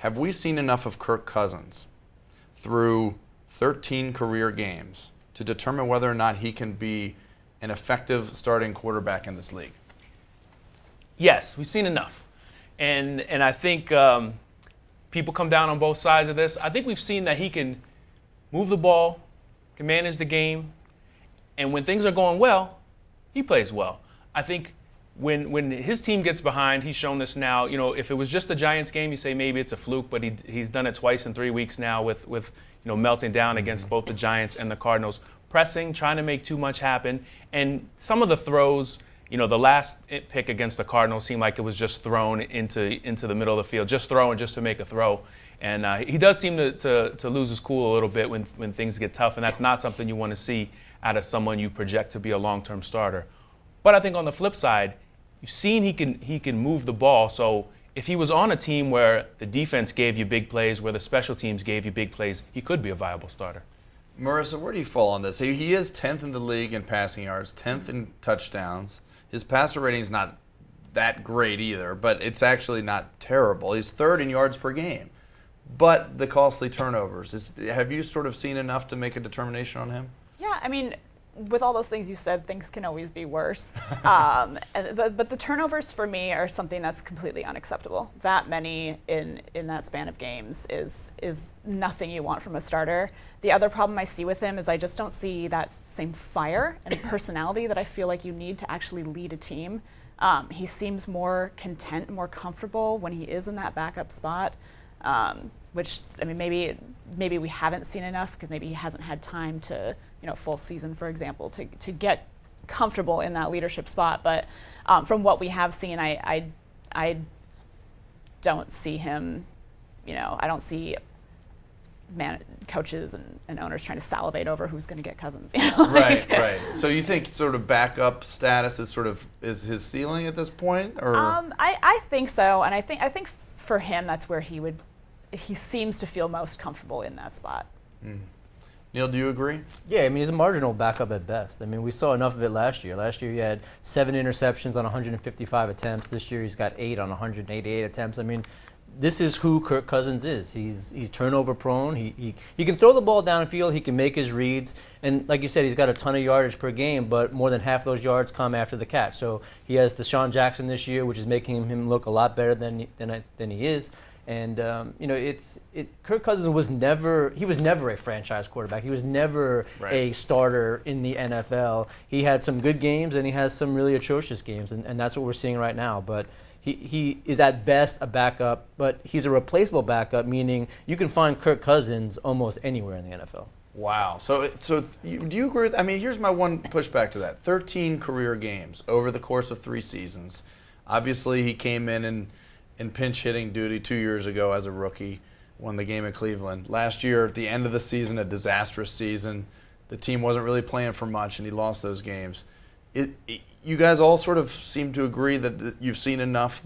have we seen enough of Kirk Cousins through 13 career games to determine whether or not he can be an effective starting quarterback in this league? Yes, we've seen enough. And I think people come down on both sides of this. I think we've seen that he can move the ball, can manage the game, and when things are going well, he plays well. I think when his team gets behind, he's shown this now. You know, if it was just the Giants game, you say maybe it's a fluke, but he's done it twice in 3 weeks now with melting down against both the Giants and the Cardinals, pressing, trying to make too much happen, and some of the throws. You know, the last pick against the Cardinals seemed like it was just thrown into the middle of the field, just throwing just to make a throw. And he does seem to lose his cool a little bit when things get tough, and that's not something you want to see out of someone you project to be a long-term starter. But I think on the flip side, you've seen he can move the ball. So if he was on a team where the defense gave you big plays, where the special teams gave you big plays, he could be a viable starter. Marissa, where do you fall on this? He is 10th in the league in passing yards, 10th in touchdowns. His passer rating is not that great either, but it's actually not terrible. He's 3rd in yards per game. But the costly turnovers, have you sort of seen enough to make a determination on him? Yeah, I mean, with all those things you said, things can always be worse. But the turnovers for me are something that's completely unacceptable. That many in that span of games is nothing you want from a starter. The other problem I see with him is I just don't see that same fire and personality that I feel like you need to actually lead a team. He seems more content, more comfortable when he is in that backup spot, which, I mean, maybe we haven't seen enough because maybe he hasn't had time to, full season, for example, to get comfortable in that leadership spot. But from what we have seen, I don't see him, I don't see coaches and owners trying to salivate over who's going to get Cousins. Right. So you think sort of backup status is his ceiling at this point, or? I think so, and I think for him that's where he seems to feel most comfortable in that spot. Mm. Neil, do you agree? Yeah, I mean, he's a marginal backup at best. I mean, we saw enough of it last year. Last year he had 7 interceptions on 155 attempts. This year he's got 8 on 188 attempts. I mean, this is who Kirk Cousins is. He's turnover prone. He can throw the ball downfield. He can make his reads. And like you said, he's got a ton of yardage per game, but more than half those yards come after the catch. So he has Deshaun Jackson this year, which is making him look a lot better than he is. And Kirk Cousins was never a franchise quarterback. He was never a starter in the NFL. He had some good games and he has some really atrocious games, and that's what we're seeing right now. But he is at best a backup, but he's a replaceable backup, meaning you can find Kirk Cousins almost anywhere in the NFL. Wow. So do you agree with? I mean, here's my one pushback to that: 13 career games over the course of 3 seasons. Obviously, he came in pinch hitting duty 2 years ago as a rookie, won the game at Cleveland. Last year, at the end of the season, a disastrous season. The team wasn't really playing for much, and he lost those games. You guys all sort of seem to agree that you've seen enough.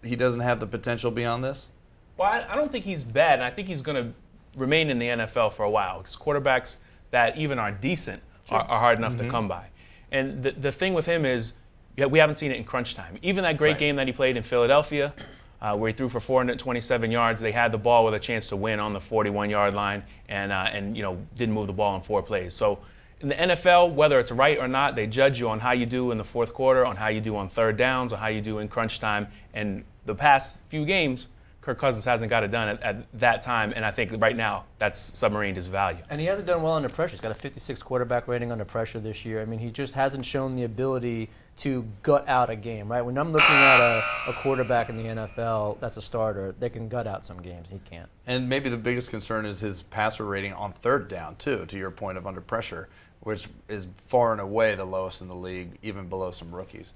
He doesn't have the potential beyond this? Well, I don't think he's bad, and I think he's going to remain in the NFL for a while because quarterbacks that even are decent are hard enough to come by. And the thing with him is, we haven't seen it in crunch time. Even that great game that he played in Philadelphia, where he threw for 427 yards, they had the ball with a chance to win on the 41-yard line, and didn't move the ball in 4 plays. So in the NFL, whether it's right or not, they judge you on how you do in the fourth quarter, on how you do on third downs, on how you do in crunch time. And the past few games, Kirk Cousins hasn't got it done at that time, and I think right now that's submarined his value. And he hasn't done well under pressure. He's got a 56 quarterback rating under pressure this year. I mean, he just hasn't shown the ability to gut out a game, right? When I'm looking at a quarterback in the NFL that's a starter, they can gut out some games. He can't. And maybe the biggest concern is his passer rating on third down, too, to your point of under pressure, which is far and away the lowest in the league, even below some rookies.